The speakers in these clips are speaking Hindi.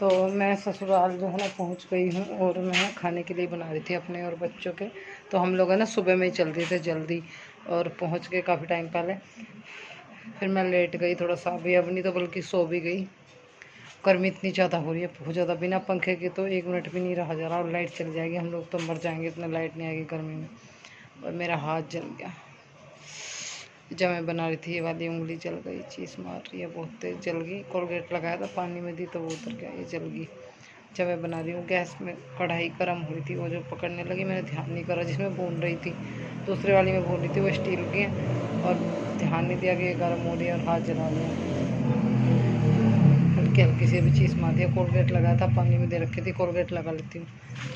तो मैं ससुराल जो है ना पहुँच गई हूँ और मैं खाने के लिए बना रही थी अपने और बच्चों के। तो हम लोग है ना सुबह में ही चल दिए थे जल्दी और पहुँच गए काफ़ी टाइम पहले। फिर मैं लेट गई थोड़ा सा, अभी अब नहीं तो बल्कि सो भी गई। गर्मी इतनी ज़्यादा हो रही है, बहुत ज़्यादा, बिना पंखे के तो 1 मिनट भी नहीं रहा जा रहा। और लाइट चली जाएगी, हम लोग तो मर जाएंगे, इतना लाइट नहीं आएगी गर्मी में। और मेरा हाथ जल गया जब मैं बना रही थी, ये वाली उंगली जल गई, चीज़ मार रही है, बहुत तेज़ जल गई। कोलगेट लगाया था, पानी में दी तो वो उतर गया, ये जल गई। जब मैं बना रही हूँ गैस में कढ़ाई गर्म हुई थी, वो जो पकड़ने लगी मैंने ध्यान नहीं करा, जिसमें भून रही थी दूसरे वाली में भून रही थी, वो स्टील की है और ध्यान नहीं दिया कि ये गर्म हो रही है और हाथ जला लिया। हल्की हल्की सी भी चीज़ मार दिया। कोलगेट लगाया था, पानी में दे रखी थी, कोलगेट लगा लेती हूँ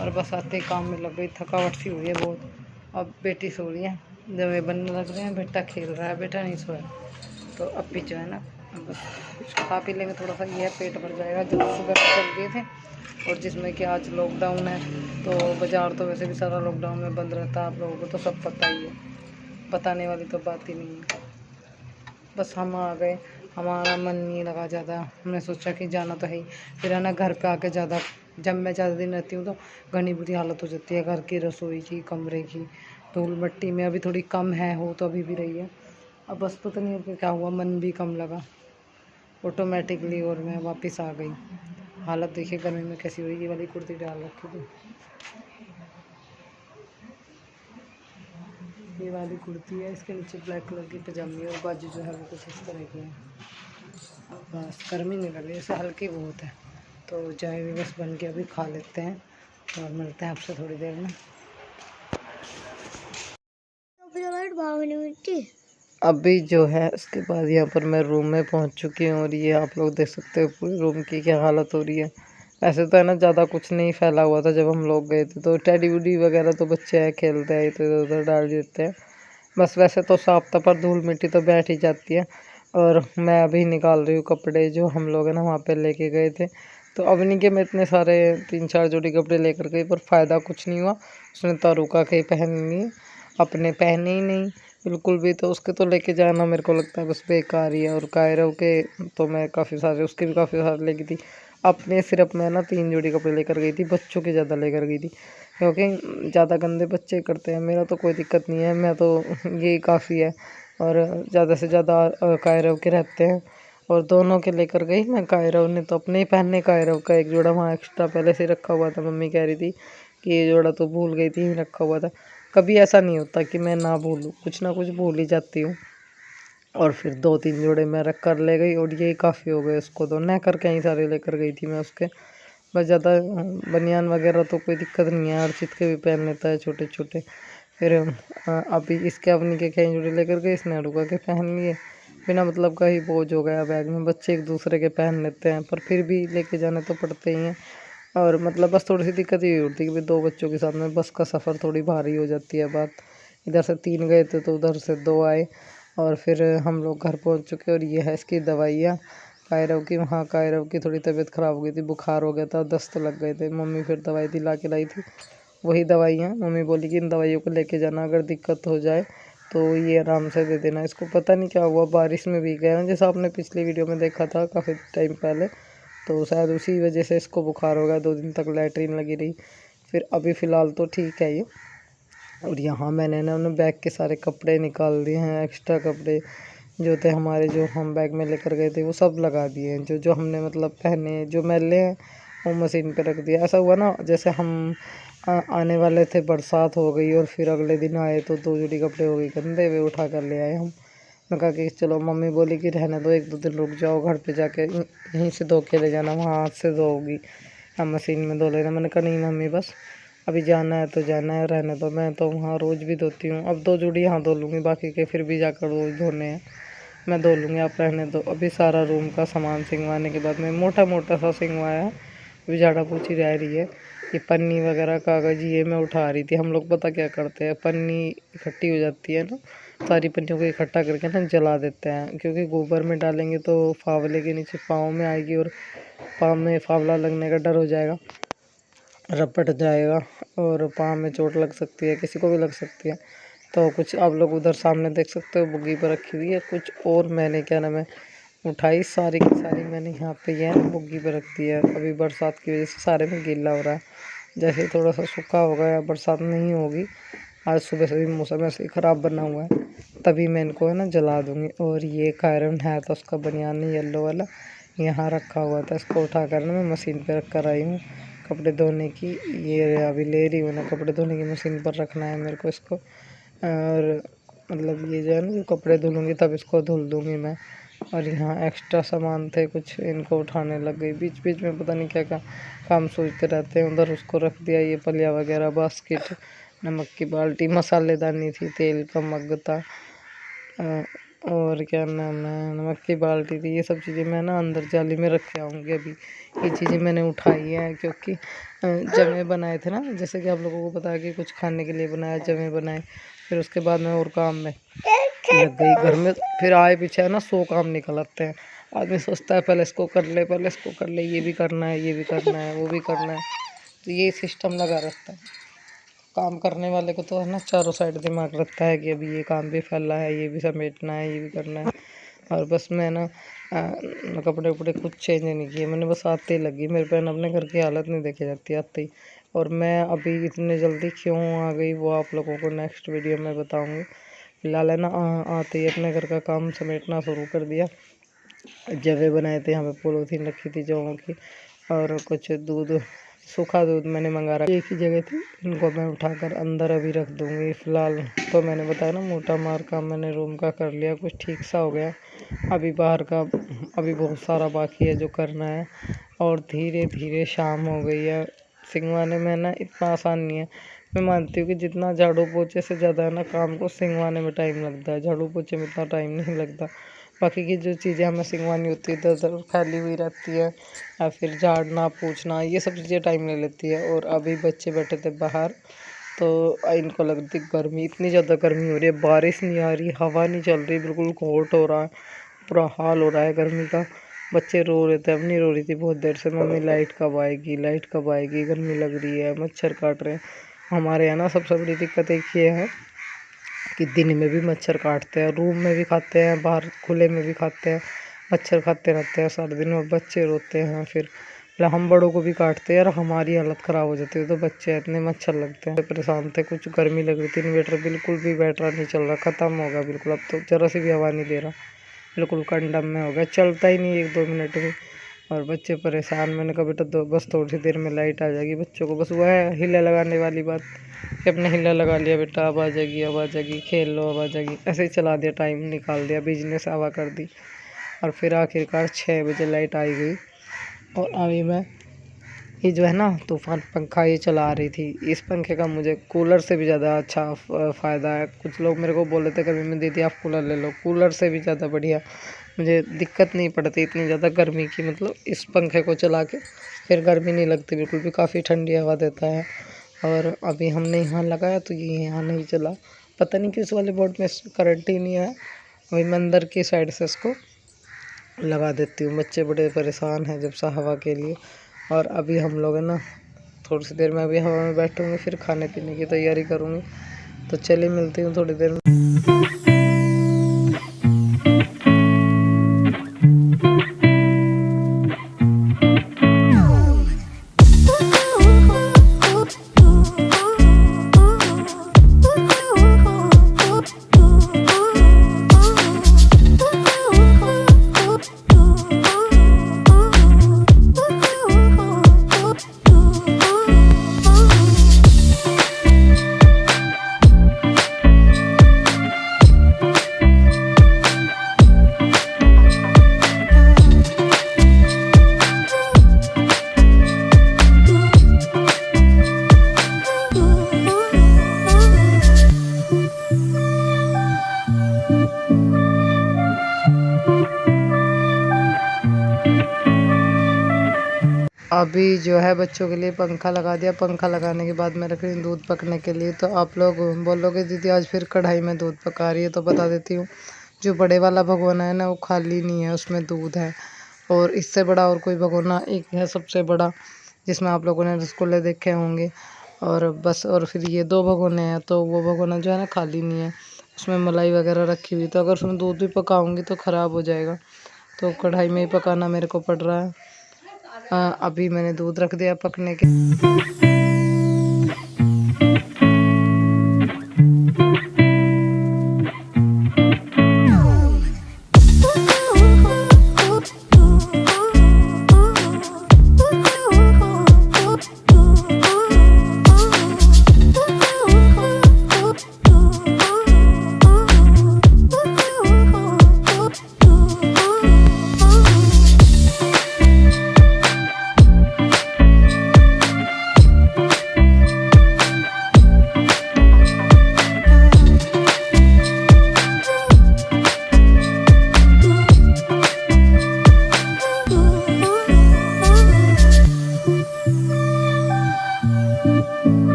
और बस आते ही काम में लग गई। थकावट सी हुई है बहुत। अब बेटी सो रही है, जब ये बनने लग रहे हैं, बेटा खेल रहा है, बेटा नहीं सोया। तो अब भी जो है ना बस कुछ खा पी लेंगे, थोड़ा सा ये है, पेट भर जाएगा। जब सुबह चल दिए थे और जिसमें कि आज लॉकडाउन है तो बाज़ार तो वैसे भी सारा लॉकडाउन में बंद रहता है, आप लोगों को तो सब पता ही है, बताने वाली तो बात ही नहीं है। बस हम आ गए, हमारा मन नहीं लगा ज़्यादा, हमने सोचा कि जाना तो है ही। फिर है ना घर पे आके ज़्यादा, जब मैं ज़्यादा दिन रहती हूँ तो घनी बुरी हालत हो जाती है घर की, रसोई की, कमरे की। धूल मिट्टी में अभी थोड़ी कम है, हो तो अभी भी रही है। अब बस पता नहीं कि क्या हुआ, मन भी कम लगा ऑटोमेटिकली और मैं वापस आ गई। हालत देखिए गर्मी में कैसी हुई। ये वाली कुर्ती डाल रखी थी, ये वाली कुर्ती है, इसके नीचे ब्लैक कलर की पजामी और बाजू जो है वो कुछ इस तरह की है। अब बस गर्मी नहीं लग रही, ऐसे हल्की बहुत है। तो चाय भी बस बन के अभी खा लेते हैं और मिलते हैं आपसे थोड़ी देर में। अभी जो है उसके बाद यहाँ पर मैं रूम में पहुँच चुकी हूँ और ये आप लोग देख सकते हो पूरे रूम की क्या हालत हो रही है। ऐसे तो है ना ज़्यादा कुछ नहीं फैला हुआ था जब हम लोग गए थे, तो टेडी वुडी वगैरह तो बच्चे हैं खेलते हैं, तो इधर उधर डाल देते हैं बस। वैसे तो साफ था पर धूल मिट्टी तो बैठ ही जाती है। और मैं अभी निकाल रही हूँ कपड़े जो हम लोग है ना वहाँ पे लेके गए थे। तो अब नहीं कि मैं इतने सारे 3-4 जोड़ी कपड़े लेकर गई, पर फ़ायदा कुछ नहीं हुआ। उसने तो रुका के ही पहननी, अपने पहने ही नहीं बिल्कुल भी। तो उसके तो लेके जाना मेरे को लगता है बस बेकार ही है। और कायरव के तो मैं काफ़ी सारे, उसके भी काफ़ी सारे लेके थी। अपने सिर्फ मैं ना 3 जोड़ी कपड़े लेकर गई थी, बच्चों के ज़्यादा लेकर गई थी क्योंकि ज़्यादा गंदे बच्चे करते हैं। मेरा तो कोई दिक्कत नहीं है, मैं तो यही काफ़ी है। और ज़्यादा से ज़्यादा कायरव के रहते हैं और दोनों के लेकर गई मैं। कायरव ने तो अपने ही पहनने, कायरव का एक जोड़ा वहाँ एक्स्ट्रा पहले से रखा हुआ था। मम्मी कह रही थी कि ये जोड़ा तो भूल गई थी, रखा हुआ था। कभी ऐसा नहीं होता कि मैं ना भूलूँ, कुछ ना कुछ भूल ही जाती हूँ। और फिर 2-3 जोड़े मैं रख कर ले गई और यही काफ़ी हो गए उसको। तो न कर कई सारे लेकर गई थी मैं उसके। बस ज़्यादा बनियान वगैरह तो कोई दिक्कत नहीं है, अर्चित के भी पहन लेता है छोटे छोटे। फिर अभी इसके अपनी के कई जोड़े लेकर गए, इसने रुका के पहन लिए। बिना मतलब का ही बोझ हो गया बैग में, बच्चे एक दूसरे के पहन लेते हैं पर फिर भी लेके जाने तो पड़ते ही हैं। और मतलब बस थोड़ी सी दिक्कत ये होती है कि भाई 2 बच्चों के साथ में बस का सफ़र थोड़ी भारी हो जाती है बात। इधर से 3 गए थे तो उधर से 2 आए। और फिर हम लोग घर पहुंच चुके और ये है इसकी दवाइयाँ कायरव की। वहाँ कायरव की थोड़ी तबीयत ख़राब हो गई थी, बुखार हो गया था, दस्त लग गए थे। मम्मी फिर दवाई दिला के लाई थी, वही दवाइयाँ। मम्मी बोली कि इन दवाइयों को लेके जाना, अगर दिक्कत हो जाए तो ये आराम से दे देना। इसको पता नहीं क्या हुआ, बारिश में भीग गया ना, जैसा आपने पिछली वीडियो में देखा था काफ़ी टाइम पहले। तो शायद उसी वजह से इसको बुखार हो गया, 2 दिन तक लैट्रीन लगी रही। फिर अभी फ़िलहाल तो ठीक है ये। और यहाँ मैंने ना उन्हें बैग के सारे कपड़े निकाल दिए हैं, एक्स्ट्रा कपड़े जो थे हमारे, जो हम बैग में लेकर गए थे, वो सब लगा दिए हैं। जो जो हमने मतलब पहने, जो मैले हैं वो मशीन पे रख दिया। ऐसा हुआ ना जैसे हम आने वाले थे, बरसात हो गई और फिर अगले दिन आए तो 2 जोड़ी कपड़े हो गए गंदे, वे उठा कर ले आए हम। मैं कहा कि चलो, मम्मी बोली कि रहने दो, 1-2 दिन रुक जाओ, घर पे जाके यहीं से धो के ले जाना, वहाँ हाथ से धोगी या मशीन में धो लेना। मैंने कहा नहीं मम्मी, बस अभी जाना है तो जाना है, रहने दो, मैं तो वहाँ रोज़ भी धोती हूँ। अब 2 जोड़ी यहाँ धो लूँगी, बाकी के फिर भी जाकर रोज़ धोने हैं, मैं धो लूँगी, आप रहने दो। अभी सारा रूम का सामान सिंगवाने के बाद में मोटा मोटा सा सिंगवाया, अभी झाड़ा पोछी रह रही है। ये पन्नी वगैरह कागज़ ये मैं उठा रही थी। हम लोग पता क्या करते हैं, पन्नी इकट्ठी हो जाती है ना, सारी पन्नियों को इकट्ठा करके ना जला देते हैं, क्योंकि गोबर में डालेंगे तो फावले के नीचे पाँव में आएगी और पाँव में फावला लगने का डर हो जाएगा, रपट जाएगा और पाँव में चोट लग सकती है, किसी को भी लग सकती है। तो कुछ आप लोग उधर सामने देख सकते हो बुग्गी पर रखी हुई है कुछ, और मैंने क्या नाम है उठाई सारी की सारी मैंने यहाँ पे ये बुग्गी पे रख दी है। अभी बरसात की वजह से सारे में गीला हो रहा है। जैसे ही थोड़ा सा सूखा होगा या बरसात नहीं होगी, आज सुबह से भी मौसम ऐसे ही ख़राब बना हुआ है, तभी मैं इनको है ना जला दूँगी। और ये एक आयरन है तो उसका बनियान येलो वाला यहाँ रखा हुआ था, इसको उठा कर ना मैं मशीन पे रख कर आई हूँ कपड़े धोने की। ये अभी ले रही हूँ ना, कपड़े धोने की मशीन पर रखना है मेरे को इसको। और मतलब ये जो है ना, जो कपड़े धुलूँगी तब इसको धुल दूँगी मैं। और यहाँ एक्स्ट्रा सामान थे कुछ, इनको उठाने लग गई। बीच बीच में पता नहीं क्या क्या काम सोचते रहते हैं। उधर उसको रख दिया, ये पलिया वगैरह, बास्केट, नमक की बाल्टी, मसालेदानी थी, तेल का मग था, और क्या नाम है, नमक की बाल्टी थी। ये सब चीज़ें मैं ना अंदर जाली में रख के आऊँगी। अभी ये चीज़ें मैंने उठाई हैं क्योंकि जमे बनाए थे ना, जैसे कि आप लोगों को पता है कि कुछ खाने के लिए बनाया, जमे बनाए। फिर उसके बाद मैं और काम में लग गई घर में। फिर आए पीछे है ना 100 काम निकल आते हैं। आदमी सोचता है पहले इसको कर ले, पहले इसको कर ले, ये भी करना है, ये भी करना है, वो भी करना है। तो ये सिस्टम लगा रहता है। काम करने वाले को तो है ना चारों साइड दिमाग रखता है कि अभी ये काम भी फैला है, ये भी समेटना है, ये भी करना है। और बस मैं ना कपड़े उपड़े कुछ चेंज नहीं किए मैंने, बस आते ही लगी। मेरे बहन अपने घर की हालत नहीं देखी जाती आते ही। और मैं अभी इतने जल्दी क्यों आ गई वो आप लोगों को नेक्स्ट वीडियो में बताऊंगी। फिलहाल है ना आते ही अपने घर का काम समेटना शुरू कर दिया। जवे बनाए थे, यहाँ पे पोलोथीन रखी थी जवों की, और कुछ दूध, सूखा दूध मैंने मंगा रखा एक ही जगह थी। इनको मैं उठाकर अंदर अभी रख दूँगी। फ़िलहाल तो मैंने बताया ना मोटा मार काम मैंने रूम का कर लिया, कुछ ठीक सा हो गया। अभी बाहर का अभी बहुत सारा बाकी है जो करना है। और धीरे धीरे शाम हो गई है। सिंगवाने में ना इतना आसान नहीं है। मैं मानती हूँ कि जितना झाड़ू पोछे से ज़्यादा है ना काम को सिंगवाने में टाइम लगता है, झाड़ू पोछे में इतना टाइम नहीं लगता। बाकी की जो चीज़ें हमें सिंगवानी होती है इधर उधर फैली हुई रहती है, या फिर झाड़ना पूछना, ये सब चीज़ें टाइम ले लेती है। और अभी बच्चे बैठे थे बाहर, तो इनको लगती गर्मी, इतनी ज़्यादा गर्मी हो रही है, बारिश नहीं आ रही, हवा नहीं चल रही, बिल्कुल घोट हो रहा है, बुरा हाल हो रहा है गर्मी का। बच्चे रो रहे थे, अब नहीं रो रही थी बहुत देर से, मम्मी लाइट कब आएगी, लाइट कब आएगी, गर्मी लग रही है, मच्छर काट रहे हैं। हमारे यहाँ ना सबसे बड़ी दिक्कत एक ये है कि दिन में भी मच्छर काटते हैं, रूम में भी खाते हैं, बाहर खुले में भी खाते हैं, मच्छर खाते रहते हैं सारे दिन। और बच्चे रोते हैं, फिर हम बड़ों को भी काटते हैं और हमारी हालत ख़राब हो जाती है। तो बच्चे इतने मच्छर लगते हैं, परेशान थे, कुछ गर्मी लग रही थी। इन्वेटर बिल्कुल भी बैटरा नहीं चल रहा, ख़त्म हो गया बिल्कुल, अब तो ज़रा सी भी हवा नहीं दे रहा, बिल्कुल कंडम में हो गया, चलता ही नहीं 1-2 मिनट भी। और बच्चे परेशान। मैंने कहा बेटा तो बस थोड़ी सी देर में लाइट आ जाएगी, बच्चों को बस वह है हिला लगाने वाली बात कि अपने हिला लगा लिया, बेटा अब आ जाएगी, अब आ जाएगी, खेल लो, अब आ जाएगी, ऐसे ही चला दिया, टाइम निकाल दिया, बिजनेस हवा कर दी। और फिर आखिरकार 6 बजे लाइट आई गई। और अभी मैं ये जो है ना तूफ़ान पंखा ये चला रही थी। इस पंखे का मुझे कूलर से भी ज़्यादा अच्छा फ़ायदा है। कुछ लोग मेरे को बोल रहे थे कभी, मैं दीदी आप कूलर ले लो, कूलर से भी ज़्यादा बढ़िया, मुझे दिक्कत नहीं पड़ती इतनी ज़्यादा गर्मी की। मतलब इस पंखे को चला के फिर गर्मी नहीं लगती बिल्कुल भी, काफ़ी ठंडी हवा देता है। और अभी हमने यहाँ लगाया तो ये यहाँ नहीं चला, पता नहीं किस वाले बोर्ड में करंट ही नहीं है। अभी मैं अंदर की साइड से इसको लगा देती हूँ। बच्चे बड़े परेशान हैं जब सा हवा के लिए। और अभी हम लोग है ना थोड़ी सी देर में अभी हवा में बैठूँगी, फिर खाने पीने की तैयारी करूँगी। तो चलिए मिलती हूँ थोड़ी देर में। अभी जो है बच्चों के लिए पंखा लगा दिया। पंखा लगाने के बाद मैं रख रही हूँ दूध पकने के लिए। तो आप लोग बोलोगे दीदी आज फिर कढ़ाई में दूध पका रही है, तो बता देती हूँ। जो बड़े वाला भगोना है ना वो खाली नहीं है, उसमें दूध है। और इससे बड़ा और कोई भगोना एक है सबसे बड़ा, जिसमें आप लोगों ने रसगुल्ले देखे होंगे। और बस, और फिर ये 2 भगोने हैं, तो वो भगोना जो है ना खाली नहीं है, उसमें मलाई वगैरह रखी हुई। तो अगर उसमें दूध भी पकाऊँगी तो ख़राब हो जाएगा। तो कढ़ाई में ही पकाना मेरे को पड़ रहा है। अभी मैंने दूध रख दिया पकने के।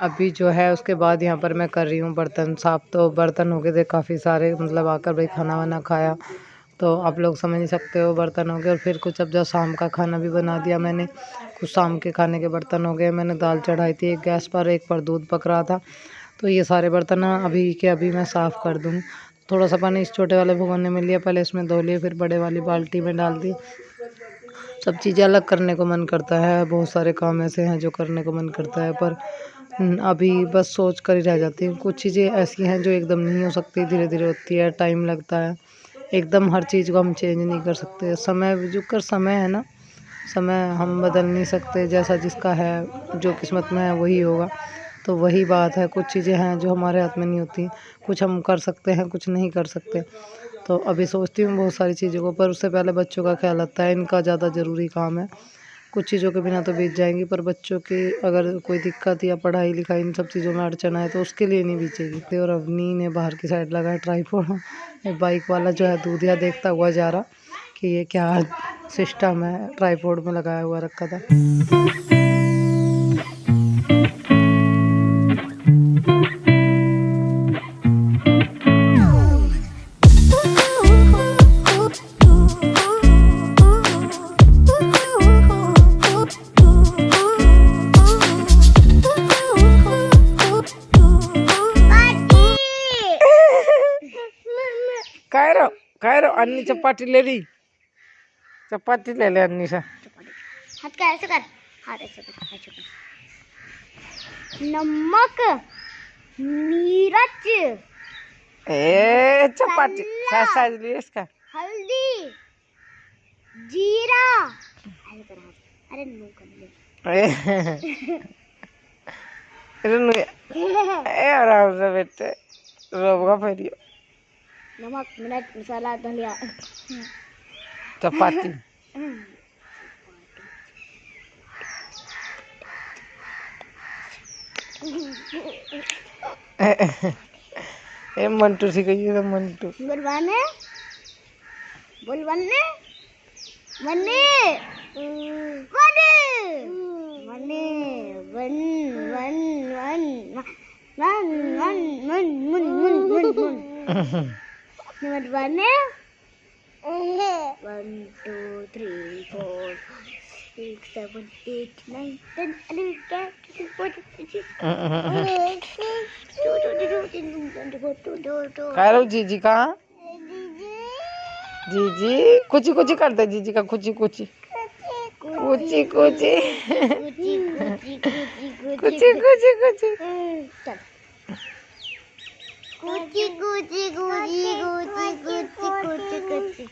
अभी जो है उसके बाद यहाँ पर मैं कर रही हूँ बर्तन साफ़। तो बर्तन हो गए थे काफ़ी सारे, मतलब आकर भाई खाना वाना खाया तो आप लोग समझ नहीं सकते हो, बर्तन हो गए। और फिर कुछ अब जब शाम का खाना भी बना दिया मैंने, कुछ शाम के खाने के बर्तन हो गए। मैंने दाल चढ़ाई थी एक गैस पर, एक पर दूध पक रहा था। तो ये सारे बर्तन अभी के अभी मैं साफ़ कर दूँ। थोड़ा सा पानी इस छोटे वाले भगोने में लिया, पहले इसमें धो लिए, फिर बड़े वाली बाल्टी में डाल दी। सब चीज़ें अलग करने को मन करता है, बहुत सारे काम ऐसे हैं जो करने को मन करता है, पर अभी बस सोच कर ही रह जाती हूँ। कुछ चीज़ें ऐसी हैं जो एकदम नहीं हो सकती, धीरे धीरे होती है, टाइम लगता है। एकदम हर चीज़ को हम चेंज नहीं कर सकते। समय जो कर समय है ना, समय हम बदल नहीं सकते। जैसा जिसका है, जो किस्मत में है वही होगा। तो वही बात है, कुछ चीज़ें हैं जो हमारे हाथ में नहीं होती, कुछ हम कर सकते हैं, कुछ नहीं कर सकते। तो अभी सोचती हूँ बहुत सारी चीज़ों को, पर उससे पहले बच्चों का ख्याल आता है, इनका ज़्यादा ज़रूरी काम है। कुछ चीज़ों के बिना तो बीत जाएंगी, पर बच्चों की अगर कोई दिक्कत या पढ़ाई लिखाई इन सब चीज़ों में अड़चन आए तो उसके लिए नहीं बीतेगी। और अवनी ने बाहर की साइड लगा है ट्राईपॉड। बाइक वाला जो है दूधिया देखता हुआ जा रहा कि ये क्या सिस्टम है, ट्राईपॉड में लगाया हुआ रखा था। काय रो अन्नी चपाती ले ली, चपाती ले ले अन्नी से। हाथ का ऐसे कर, हाथ ऐसे कर, ऐसे कर। नमक, मिर्च, चपाती साइज लिए इसका, हल्दी, जीरा, ऐसे कर। अरे नो कर ले। आराम से बेटे, रोबगा फेरियो। नमक, मिर्च, मसाला, धनिया, चपाती। ए मंटू सी गई है, मंटू बुलवाने बुलवाने मने मने one one one one one one one one one number one 1 2 3 4 6 7 8 9 10 11 12 कारो जीजी कहाँ? जीजी कुची कुची करते, जीजी का कुची कुची कुची कुची कुची कुची कुची चल कुची कुची कुची कुची कुची कुची कुची